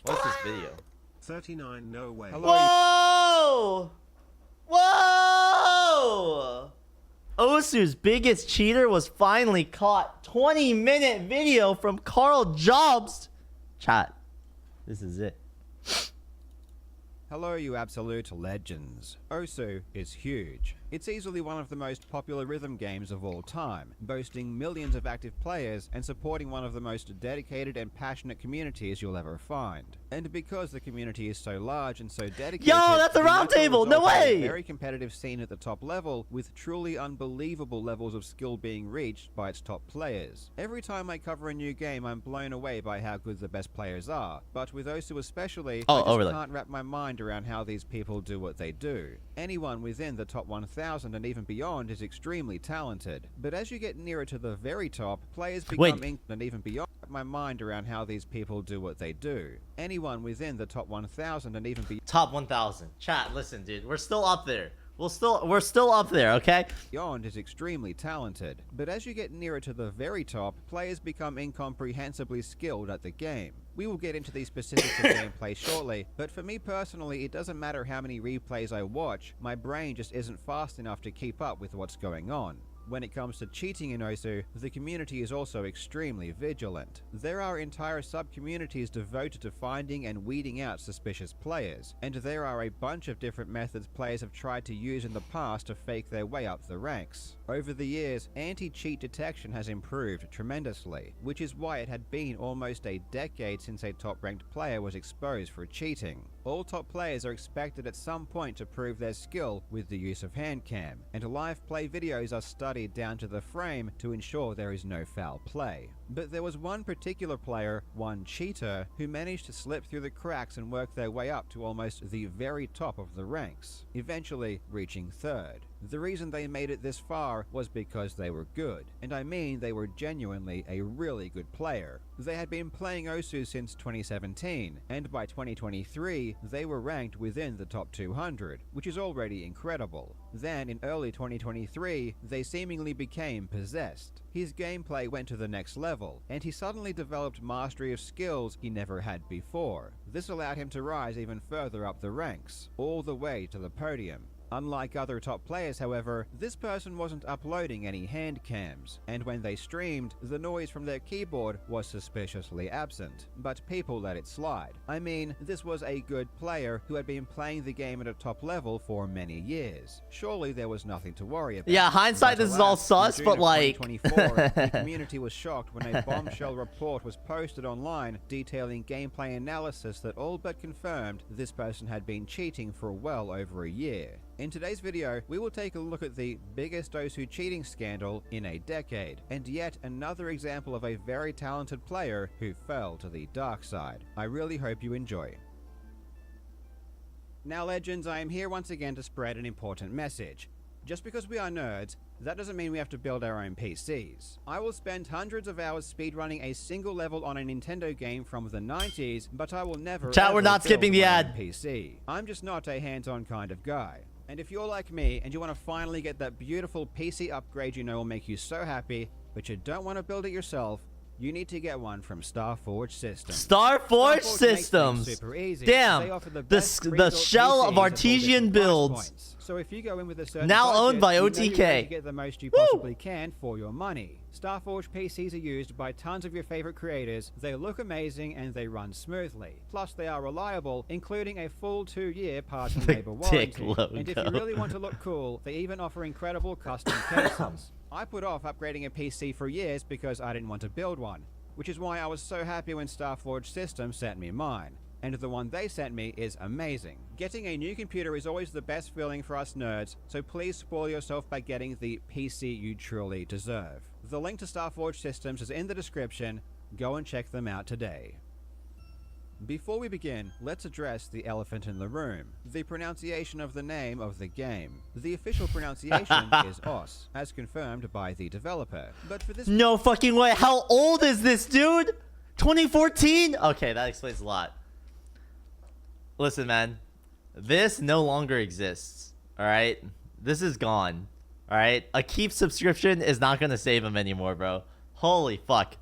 What's this video? 39 no way. Whoa! Whoa! Osu's biggest cheater was finally caught. 20-minute video from Carl Jobs. Chat. This is it. Hello, you absolute legends. Osu is huge. It's easily one of the most popular rhythm games of all time, boasting millions of active players and supporting one of the most dedicated and passionate communities you'll ever find. And because the community is so large and so dedicated, Yo, that's a round table. No way. A very competitive scene at the top level, with truly unbelievable levels of skill being reached by its top players. Every time I cover a new game, I'm blown away by how good the best players are. But with Osu especially, I just can't wrap my mind around how these people do what they do. Anyone within the top 1,000 and even beyond is extremely talented. But as you get nearer to the very top, players become and even beyond my mind around how these people do what they do. Anyone within the top 1,000 and even beyond. Top 1,000. Chat, listen, dude. We're still up there. We're still up there, okay? Beyond is extremely talented. But as you get nearer to the very top, players become incomprehensibly skilled at the game. We will get into these specifics of gameplay shortly, but for me personally, it doesn't matter how many replays I watch, my brain just isn't fast enough to keep up with what's going on. When it comes to cheating in Osu, the community is also extremely vigilant. There are entire sub-communities devoted to finding and weeding out suspicious players, and there are a bunch of different methods players have tried to use in the past to fake their way up the ranks. Over the years, anti-cheat detection has improved tremendously, which is why it had been almost a decade since a top-ranked player was exposed for cheating. All top players are expected at some point to prove their skill with the use of hand cam, and live play videos are studied down to the frame to ensure there is no foul play. But there was one particular player, one cheater, who managed to slip through the cracks and work their way up to almost the very top of the ranks, eventually reaching third. The reason they made it this far was because they were good, and I mean they were genuinely a really good player. They had been playing Osu since 2017, and by 2023, they were ranked within the top 200, which is already incredible. Then, in early 2023, they seemingly became possessed. His gameplay went to the next level, and he suddenly developed mastery of skills he never had before. This allowed him to rise even further up the ranks, all the way to the podium. Unlike other top players, however, this person wasn't uploading any hand cams, and when they streamed, the noise from their keyboard was suspiciously absent, but people let it slide. I mean, this was a good player who had been playing the game at a top level for many years. Surely there was nothing to worry about. Yeah, hindsight, this is all sus, but like... 2024, the community was shocked when a bombshell report was posted online detailing gameplay analysis that all but confirmed this person had been cheating for well over a year. In today's video, we will take a look at the biggest Osu cheating scandal in a decade, and yet another example of a very talented player who fell to the dark side. I really hope you enjoy. Now legends, I am here once again to spread an important message. Just because we are nerds, that doesn't mean we have to build our own PCs. I will spend hundreds of hours speedrunning a single level on a Nintendo game from the 90s, but I will never Chat, we're not skipping the ad. PC. I'm just not a hands-on kind of guy. And if you're like me and you want to finally get that beautiful PC upgrade you know will make you so happy, but you don't want to build it yourself, you need to get one from StarForge Systems. StarForge Systems. Super easy. Damn, the shell of artesian builds. So if you go in with a certain now budget, owned by you know OTK. you're going to get the most you possibly can for your money. StarForge PCs are used by tons of your favorite creators, they look amazing and they run smoothly. Plus they are reliable, including a full 2-year parts and labor warranty. And if you really want to look cool, they even offer incredible custom cases. I put off upgrading a PC for years because I didn't want to build one, which is why I was so happy when StarForge Systems sent me mine. And the one they sent me is amazing. Getting a new computer is always the best feeling for us nerds, so please spoil yourself by getting the PC you truly deserve. The link to StarForge Systems is in the description. Go and check them out today. Before we begin, let's address the elephant in the room, the pronunciation of the name of the game. The official pronunciation is OS, as confirmed by the developer. But for this— No fucking way. How old is this, dude? 2014? Okay, that explains a lot. Listen, man. This no longer exists. Alright? This is gone. Alright? A Keep subscription is not gonna save him anymore, bro. Holy fuck.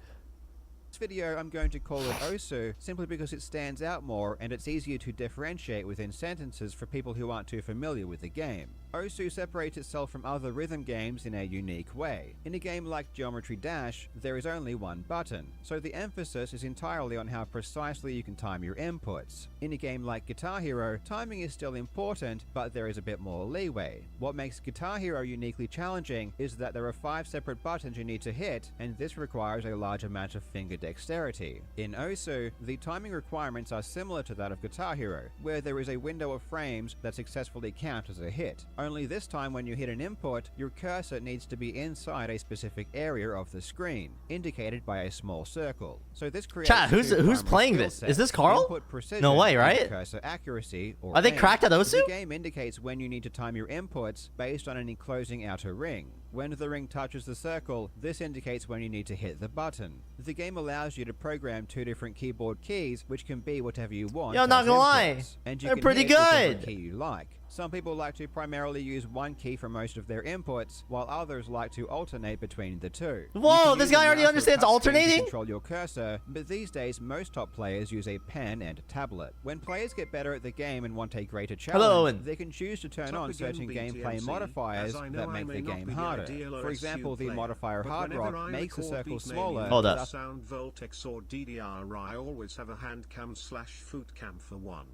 this video I'm going to call it Osu simply because it stands out more and it's easier to differentiate within sentences for people who aren't too familiar with the game. Osu separates itself from other rhythm games in a unique way. In a game like Geometry Dash, there is only one button, so the emphasis is entirely on how precisely you can time your inputs. In a game like Guitar Hero, timing is still important, but there is a bit more leeway. What makes Guitar Hero uniquely challenging is that there are 5 separate buttons you need to hit, and this requires a large amount of finger dexterity. In Osu, the timing requirements are similar to that of Guitar Hero, where there is a window of frames that successfully count as a hit. Only this time when you hit an input, your cursor needs to be inside a specific area of the screen, indicated by a small circle. So this creates Chat, who's playing this? Is this Carl? No way, right? Cursor accuracy, or Are they aim. cracked at Osu? The game indicates when you need to time your inputs based on an enclosing outer ring. When the ring touches the circle, this indicates when you need to hit the button. The game allows you to program 2 different keyboard keys, which can be whatever you want. Yo, not gonna lie, and you they're can pretty hit whichever good. key you like. Some people like to primarily use one key for most of their inputs, while others like to alternate between the two. Whoa, this guy already understands alternating? To control your cursor, but these days most top players use a pen and a tablet. When players get better at the game and want a greater challenge, they can choose to turn on certain gameplay modifiers that make the game harder. For example, the modifier Hard Rock makes the circle smaller. Hold up. Sound Voltex or DDR, I always have a hand cam / foot cam for 1.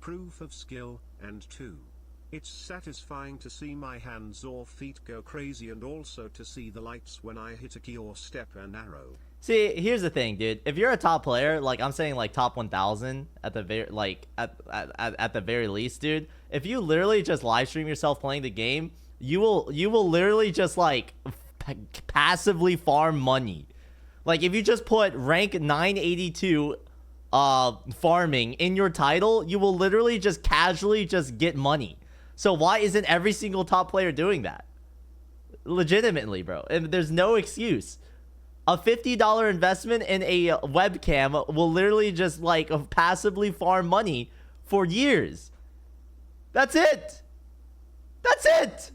Proof of skill, and 2. It's satisfying to see my hands or feet go crazy and also to see the lights when I hit a key or step an arrow. See, here's the thing, dude. If you're a top player, like I'm saying, like top 1,000 at the very, like at the very least, dude. If you literally just live stream yourself playing the game, you will literally just like passively farm money. Like if you just put rank 982 farming in your title, you will literally just casually just get money. So why isn't every single top player doing that? Legitimately, bro. And there's no excuse. A $50 investment in a webcam will literally just like passively farm money for years. That's it. That's it.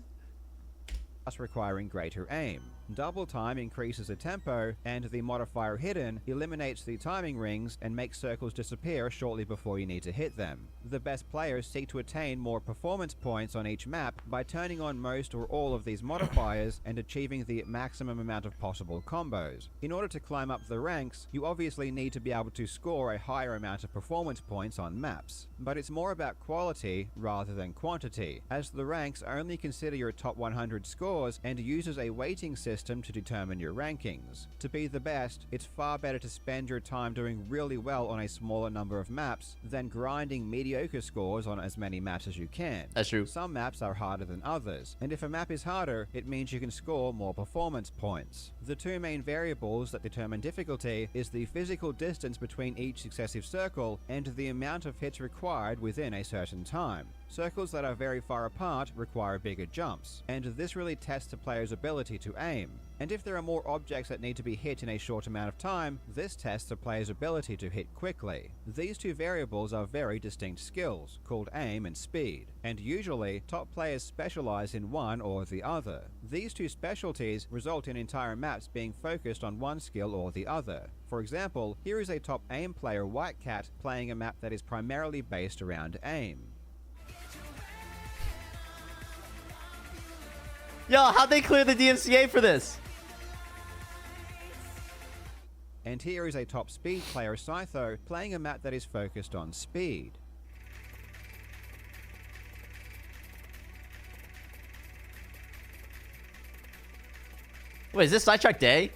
Requiring greater aim. Double time increases the tempo, and the modifier hidden eliminates the timing rings and makes circles disappear shortly before you need to hit them. The best players seek to attain more performance points on each map by turning on most or all of these modifiers and achieving the maximum amount of possible combos. In order to climb up the ranks, you obviously need to be able to score a higher amount of performance points on maps. But it's more about quality rather than quantity, as the ranks only consider your top 100 scores and uses a weighting system to determine your rankings. To be the best, it's far better to spend your time doing really well on a smaller number of maps than grinding mediocre scores on as many maps as you can. That's true. Some maps are harder than others, and if a map is harder, it means you can score more performance points. The 2 main variables that determine difficulty is the physical distance between each successive circle and the amount of hits required within a certain time. Circles that are very far apart require bigger jumps, and this really tests a player's ability to aim. And if there are more objects that need to be hit in a short amount of time, this tests a player's ability to hit quickly. These 2 variables are very distinct skills, called aim and speed, and usually top players specialize in one or the other. These 2 specialties result in entire maps being focused on one skill or the other. For example, here is a top aim player, White Cat, playing a map that is primarily based around aim. Yo, how'd they clear the DMCA for this? And here is a top speed player, Scytho, playing a map that is focused on speed. Wait, is this Sidetrack Day?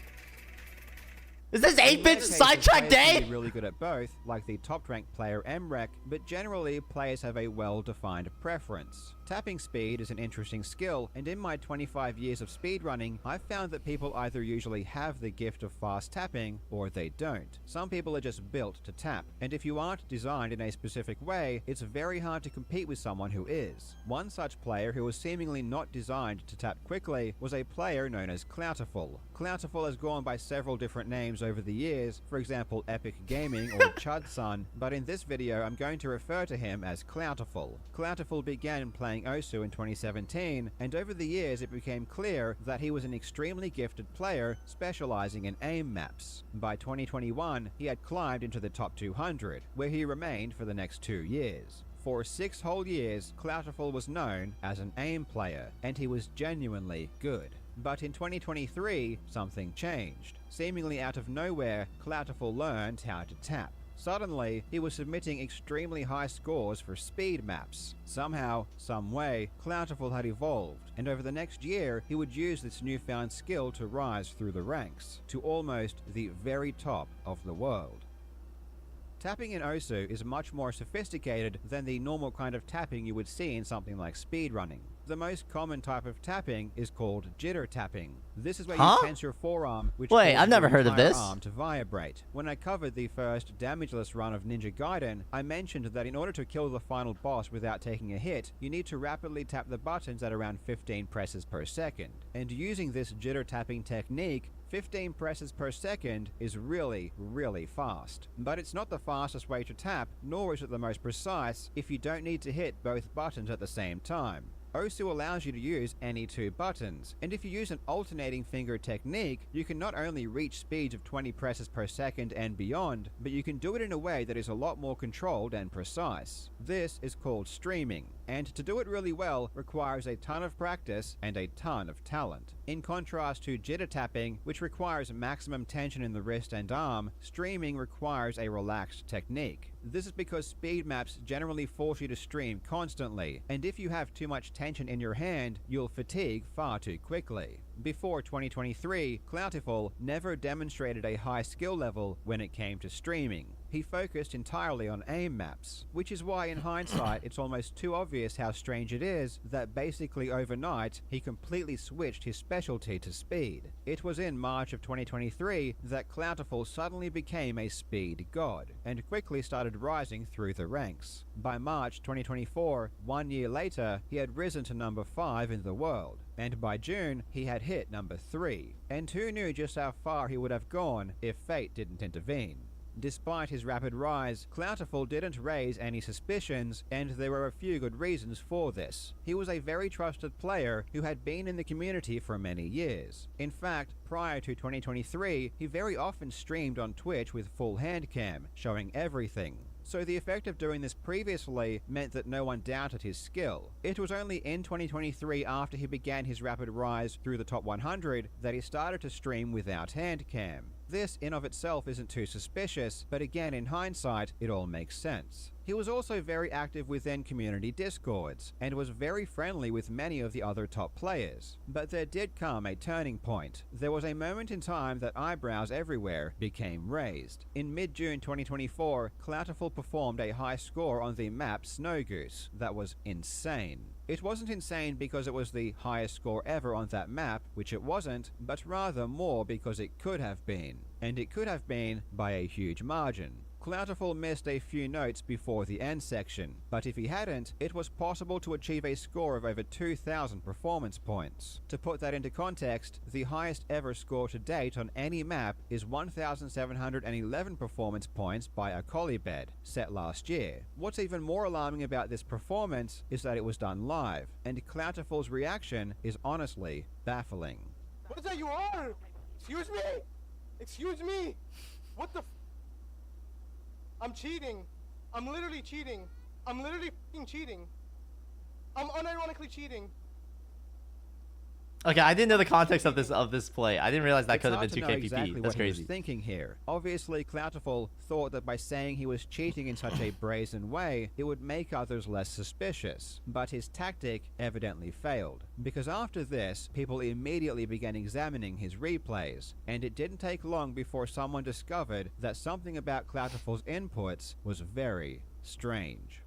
Is this 8-bit Sidetrack Day? Really good at both, like the top-ranked player Mrek, but generally players have a well-defined preference. Tapping speed is an interesting skill, and in my 25 years of speedrunning, I've found that people either usually have the gift of fast tapping, or they don't. Some people are just built to tap, and if you aren't designed in a specific way, it's very hard to compete with someone who is. One such player who was seemingly not designed to tap quickly was a player known as Cloutfall. Cloutfall has gone by several different names names over the years, for example Epic Gaming or Chudsun, but in this video I'm going to refer to him as Cloutfall. Cloutfall began playing Osu in 2017, and over the years it became clear that he was an extremely gifted player specializing in aim maps. By 2021, he had climbed into the top 200, where he remained for the next 2 years. For 6 whole years, Cloutfall was known as an aim player, and he was genuinely good. But in 2023, something changed. Seemingly out of nowhere, Cloutfall learned how to tap. Suddenly, he was submitting extremely high scores for speed maps. Somehow, some way, Cloutfall had evolved, and over the next year, he would use this newfound skill to rise through the ranks, to almost the very top of the world. Tapping in Osu is much more sophisticated than the normal kind of tapping you would see in something like speedrunning. The most common type of tapping is called jitter tapping. This is where you tense your forearm, which Wait, causes I've never your heard of entire this. arm to vibrate. When I covered the first damageless run of Ninja Gaiden, I mentioned that in order to kill the final boss without taking a hit, you need to rapidly tap the buttons at around 15 presses per second. And using this jitter tapping technique, 15 presses per second is really, really fast. But it's not the fastest way to tap, nor is it the most precise if you don't need to hit both buttons at the same time. Osu allows you to use any 2 buttons, and if you use an alternating finger technique, you can not only reach speeds of 20 presses per second and beyond, but you can do it in a way that is a lot more controlled and precise. This is called streaming, and to do it really well requires a ton of practice and a ton of talent. In contrast to jitter tapping, which requires maximum tension in the wrist and arm, streaming requires a relaxed technique. This is because speed maps generally force you to stream constantly, and if you have too much tension in your hand, you'll fatigue far too quickly. Before 2023, Cloutfall never demonstrated a high skill level when it came to streaming. He focused entirely on aim maps, which is why in hindsight it's almost too obvious how strange it is that basically overnight he completely switched his specialty to speed. It was in March of 2023 that Cloutfall suddenly became a speed god, and quickly started rising through the ranks. By March 2024, 1 year later, he had risen to number 5 in the world, and by June he had hit number 3. And who knew just how far he would have gone if fate didn't intervene. Despite his rapid rise, Cloutfall didn't raise any suspicions, and there were a few good reasons for this. He was a very trusted player who had been in the community for many years. In fact, prior to 2023, he very often streamed on Twitch with full hand cam, showing everything. So the effect of doing this previously meant that no one doubted his skill. It was only in 2023, after he began his rapid rise through the top 100, that he started to stream without hand cam. This in of itself isn't too suspicious, but again in hindsight, it all makes sense. He was also very active within community discords, and was very friendly with many of the other top players. But there did come a turning point. There was a moment in time that eyebrows everywhere became raised. In mid-June 2024, Cloutfall performed a high score on the map Snow Goose that was insane. It wasn't insane because it was the highest score ever on that map, which it wasn't, but rather more because it could have been. And it could have been by a huge margin. Cloutfall missed a few notes before the end section, but if he hadn't, it was possible to achieve a score of over 2,000 performance points. To put that into context, the highest ever score to date on any map is 1,711 performance points by a Colibed, set last year. What's even more alarming about this performance is that it was done live, and Cloutfall's reaction is honestly baffling. What is that you are? Excuse me? Excuse me? What the f— I'm cheating. I'm literally cheating. I'm literally f***ing cheating. I'm unironically cheating. Okay, I didn't know the context of this play. I didn't realize that It's could have hard been to 2 know KPP. exactly That's what he was crazy. thinking here. Obviously, Cloutfall thought that by saying he was cheating in such a brazen way, it would make others less suspicious. But his tactic evidently failed, because after this, people immediately began examining his replays, and it didn't take long before someone discovered that something about Cloutfall's inputs was very strange.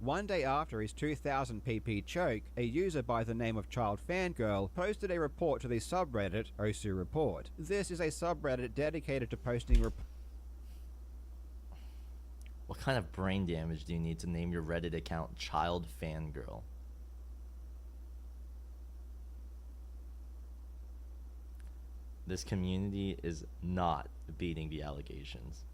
One day after his 2000 PP choke, a user by the name of Child Fangirl posted a report to the subreddit Osu Report. This is a subreddit dedicated to posting What kind of brain damage do you need to name your Reddit account Child Fangirl? This community is not beating the allegations.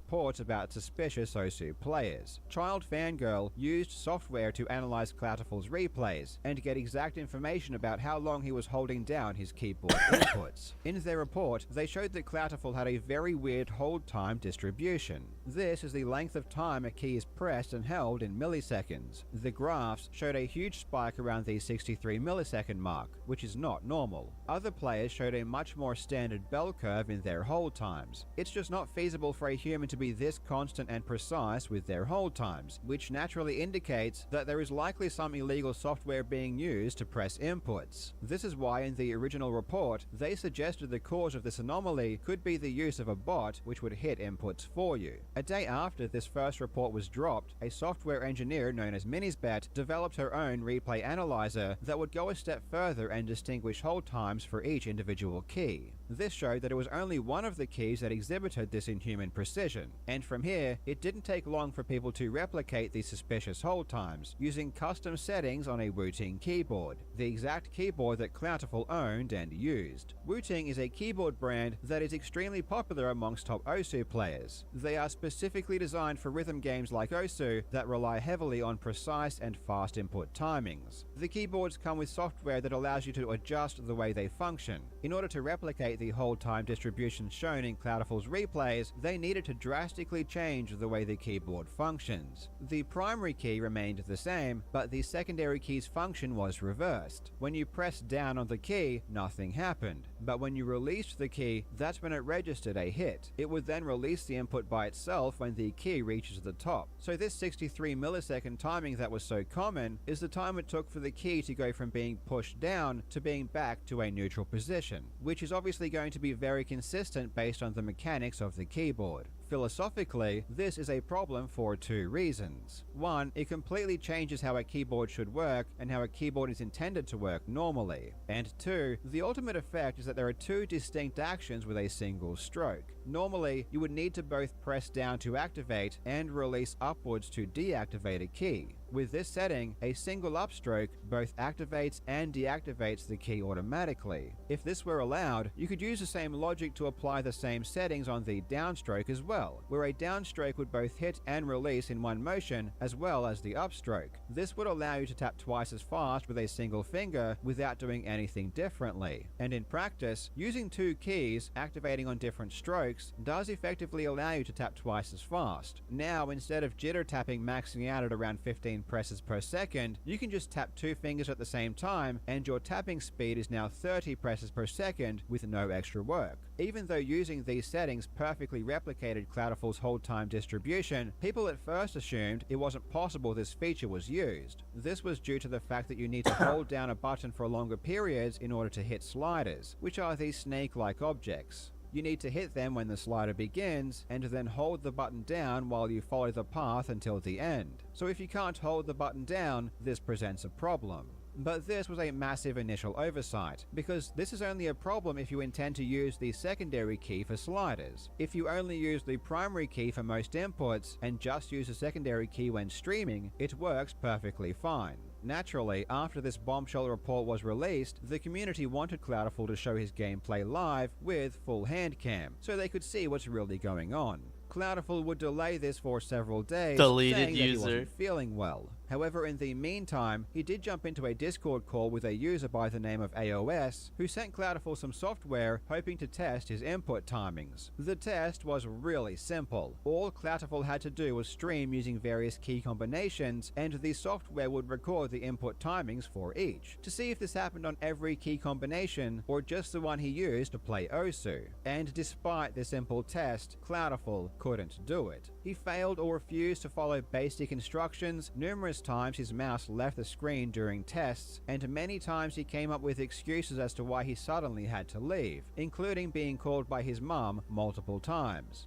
Reports about suspicious Osu players. Child Fangirl used software to analyze Cloutfall's replays and get exact information about how long he was holding down his keyboard inputs. In their report, they showed that Cloutfall had a very weird hold time distribution. This is the length of time a key is pressed and held in milliseconds. The graphs showed a huge spike around the 63 millisecond mark, which is not normal. Other players showed a much more standard bell curve in their hold times. It's just not feasible for a human to be this constant and precise with their hold times, which naturally indicates that there is likely some illegal software being used to press inputs. This is why in the original report, they suggested the cause of this anomaly could be the use of a bot which would hit inputs for you. A day after this first report was dropped, a software engineer known as Minisbet developed her own replay analyzer that would go a step further and distinguish hold times for each individual key. This showed that it was only one of the keys that exhibited this inhuman precision, and from here, it didn't take long for people to replicate the suspicious hold times, using custom settings on a Wooting keyboard, the exact keyboard that Cloutfall owned and used. Wooting is a keyboard brand that is extremely popular amongst top Osu players. They are specifically designed for rhythm games like Osu that rely heavily on precise and fast input timings. The keyboards come with software that allows you to adjust the way they function. In order to replicate the hold time distribution shown in Cloutfall's replays, they needed to drastically change the way the keyboard functions. The primary key remained the same, but the secondary key's function was reversed. When you pressed down on the key, nothing happened, but when you released the key, that's when it registered a hit. It would then release the input by itself when the key reaches the top. So this 63 millisecond timing that was so common is the time it took for the key to go from being pushed down to being back to a neutral position, which is obviously going to be very consistent based on the mechanics of the keyboard. Philosophically, this is a problem for two reasons. One, it completely changes how a keyboard should work and how a keyboard is intended to work normally. And two, the ultimate effect is that there are two distinct actions with a single stroke. Normally, you would need to both press down to activate and release upwards to deactivate a key. With this setting, a single upstroke both activates and deactivates the key automatically. If this were allowed, you could use the same logic to apply the same settings on the downstroke as well, where a downstroke would both hit and release in one motion as well as the upstroke. This would allow you to tap twice as fast with a single finger without doing anything differently. And in practice, using two keys activating on different strokes does effectively allow you to tap twice as fast. Now, instead of jitter tapping maxing out at around 15 presses per second, you can just tap two fingers at the same time and your tapping speed is now 30 presses per second with no extra work. Even though using these settings perfectly replicated Cloutfall's hold time distribution, people at first assumed it wasn't possible this feature was used. This was due to the fact that you need to hold down a button for longer periods in order to hit sliders, which are these snake-like objects. You need to hit them when the slider begins, and then hold the button down while you follow the path until the end. So if you can't hold the button down, this presents a problem. But this was a massive initial oversight, because this is only a problem if you intend to use the secondary key for sliders. If you only use the primary key for most inputs, and just use the secondary key when streaming, it works perfectly fine. Naturally, after this bombshell report was released, the community wanted Cloutfall to show his gameplay live with full hand cam, so they could see what's really going on. Cloutfall would delay this for several days, Deleted saying that he user. wasn't feeling well. However, in the meantime, he did jump into a Discord call with a user by the name of AOS, who sent Cloutfall some software hoping to test his input timings. The test was really simple. All Cloutfall had to do was stream using various key combinations, and the software would record the input timings for each, to see if this happened on every key combination, or just the one he used to play Osu. And despite the simple test, Cloutfall couldn't do it. He failed or refused to follow basic instructions. Numerous times his mouse left the screen during tests, and many times he came up with excuses as to why he suddenly had to leave, including being called by his mum multiple times.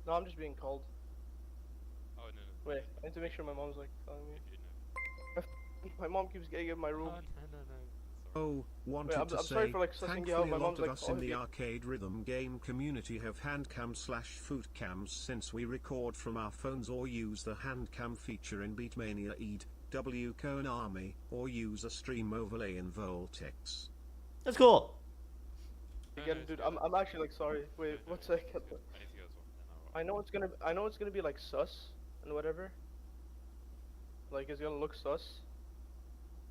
No, I'm just being called. Oh, no. Wait, I need to make sure my mom's like calling me. You know. My mom keeps getting in my room. Oh, no. Oh, wanted I'm to sorry say, for, like, sussing you thankfully out. My a lot mom's of like, us oh, in the yeah. arcade rhythm game community have handcam/foot cams since we record from our phones or use the handcam feature in Beatmania ED, W Konami, or use a stream overlay in Voltex. That's cool. Again, dude, I'm actually like sorry. Wait, one second. I need to go as well. I know it's gonna be like sus and whatever. Like it's gonna look sus.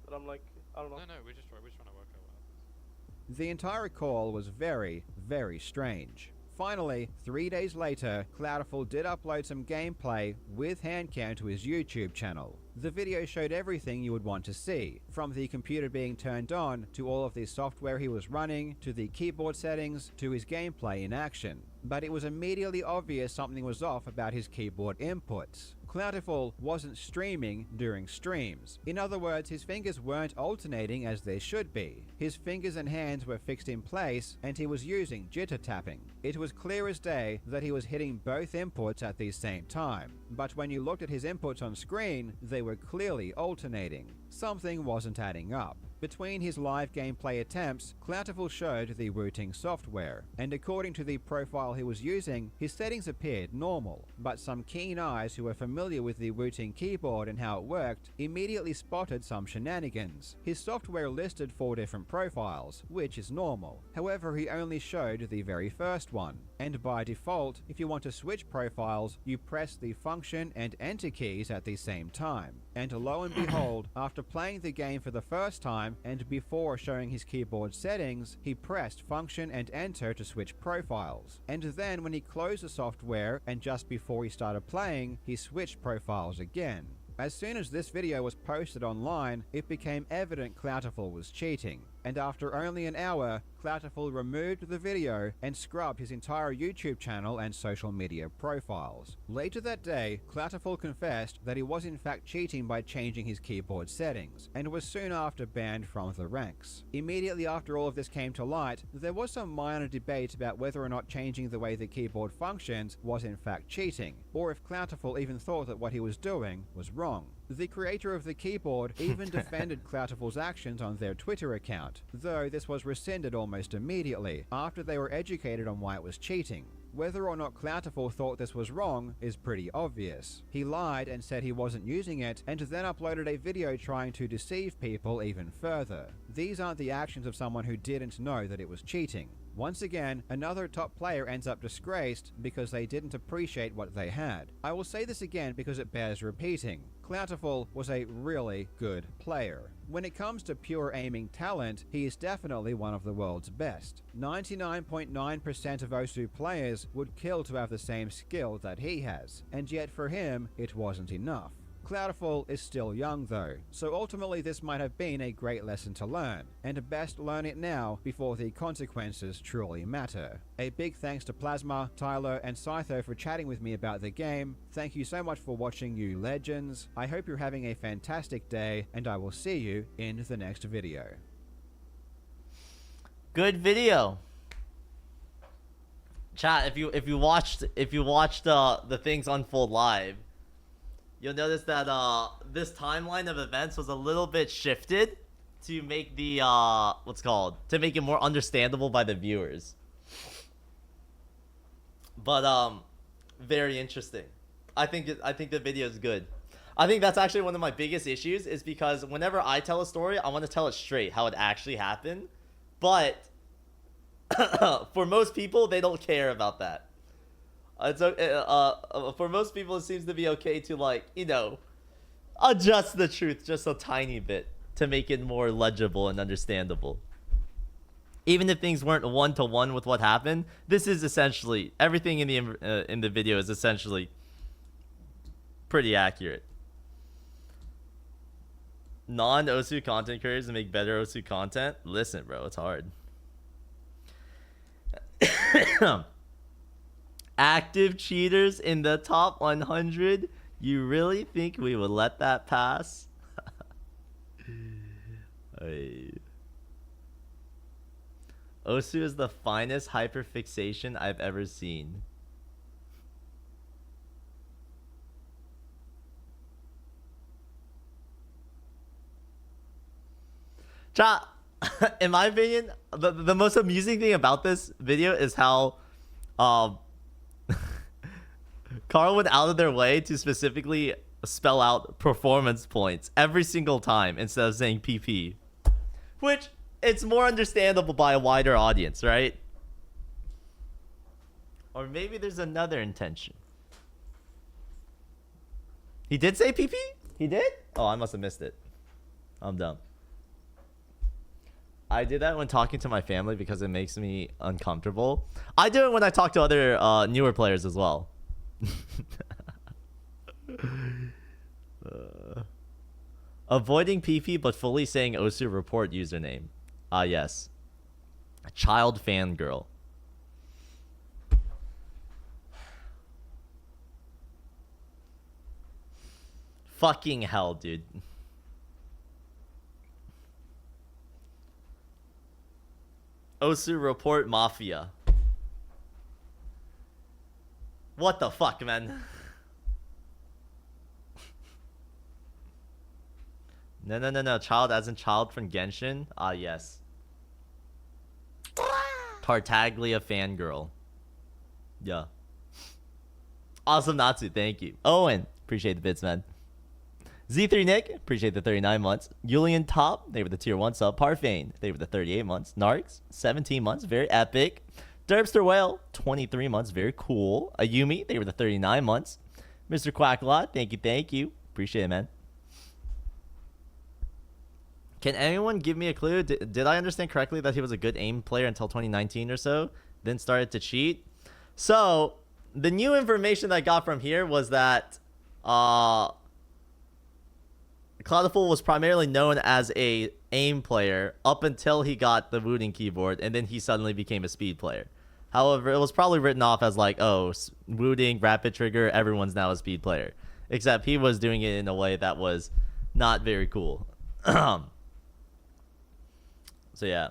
But I'm like, I don't know. No, we're just trying to work out what happens. The entire call was very, very strange. Finally, 3 days later, Cloutfall did upload some gameplay with handcam to his YouTube channel. The video showed everything you would want to see, from the computer being turned on, to all of the software he was running, to the keyboard settings, to his gameplay in action. But it was immediately obvious something was off about his keyboard inputs. Cloutfall wasn't streaming during streams. In other words, his fingers weren't alternating as they should be. His fingers and hands were fixed in place, and he was using jitter tapping. It was clear as day that he was hitting both inputs at the same time. But when you looked at his inputs on screen, they were clearly alternating. Something wasn't adding up. Between his live gameplay attempts, Cloutfall showed the Wooting software, and according to the profile he was using, his settings appeared normal, but some keen eyes who were familiar with the Wooting keyboard and how it worked immediately spotted some shenanigans. His software listed 4 different profiles, which is normal. However, he only showed the very first one, and by default, if you want to switch profiles, you press the function and enter keys at the same time. And lo and behold, after playing the game for the first time, and before showing his keyboard settings, he pressed function and enter to switch profiles. And then when he closed the software and just before he started playing, he switched profiles again. As soon as this video was posted online, it became evident Cloutfall was cheating. And after only an hour, Cloutfall removed the video and scrubbed his entire YouTube channel and social media profiles. Later that day, Cloutfall confessed that he was in fact cheating by changing his keyboard settings, and was soon after banned from the ranks. Immediately after all of this came to light, there was some minor debate about whether or not changing the way the keyboard functions was in fact cheating, or if Cloutfall even thought that what he was doing was wrong. The creator of the keyboard even defended Cloutfall's actions on their Twitter account, though this was rescinded almost immediately after they were educated on why it was cheating. Whether or not Cloutfall thought this was wrong is pretty obvious. He lied and said he wasn't using it, and then uploaded a video trying to deceive people even further. These aren't the actions of someone who didn't know that it was cheating. Once again, another top player ends up disgraced because they didn't appreciate what they had. I will say this again because it bears repeating. Cloutfall was a really good player. When it comes to pure aiming talent, he is definitely one of the world's best. 99.9% of Osu players would kill to have the same skill that he has, and yet for him, it wasn't enough. Cloutfall is still young though, so ultimately this might have been a great lesson to learn, and best learn it now before the consequences truly matter. A big thanks to Plasma, Tyler, and Scytho for chatting with me about the game. Thank you so much for watching, you legends. I hope you're having a fantastic day, and I will see you in the next video. Good video. Chat, if you watched the things unfold live, you'll notice that this timeline of events was a little bit shifted to make the to make it more understandable by the viewers. But very interesting. I think the video is good. I think that's actually one of my biggest issues, is because whenever I tell a story, I want to tell it straight, how it actually happened. But for most people, they don't care about that. It's for most people, it seems to be okay to, like, you know, adjust the truth just a tiny bit to make it more legible and understandable. Even if things weren't one-to-one with what happened, this is essentially everything in the video is essentially pretty accurate. Non-Osu content creators make better Osu content. Listen, bro, it's hard. Active cheaters in the top 100. You really think we would let that pass? Hey. Osu is the finest hyperfixation I've ever seen. Chat, in my opinion, the most amusing thing about this video is how Carl went out of their way to specifically spell out performance points every single time instead of saying PP. Which it's more understandable by a wider audience, right? Or maybe there's another intention. He did say PP? He did? Oh, I must have missed it. I'm dumb. I did that when talking to my family because it makes me uncomfortable. I do it when I talk to other newer players as well. Avoiding PP but fully saying Osu report username. Ah, yes. Child fangirl. Fucking hell, dude. Osu report mafia. What the fuck, man? No. Child as in child from Genshin? Ah, yes. Tartaglia fangirl. Yeah. Awesome Natsu, thank you. Owen, appreciate the bits, man. Z3 Nick, appreciate the 39 months. Julian Top, they were the tier 1 sub. Parfane, they were the 38 months. Narks, 17 months, very epic. Derbster Whale, 23 months, very cool. Ayumi, they were the 39 months. Mr. Quacklot, thank you. Appreciate it, man. Can anyone give me a clue? Did I understand correctly that he was a good aim player until 2019 or so? Then started to cheat? So, the new information that I got from here was that Cloutfall was primarily known as a aim player up until he got the Wooting keyboard, and then he suddenly became a speed player. However, it was probably written off as like, oh, Wooting, rapid trigger, everyone's now a speed player. Except he was doing it in a way that was not very cool. So yeah.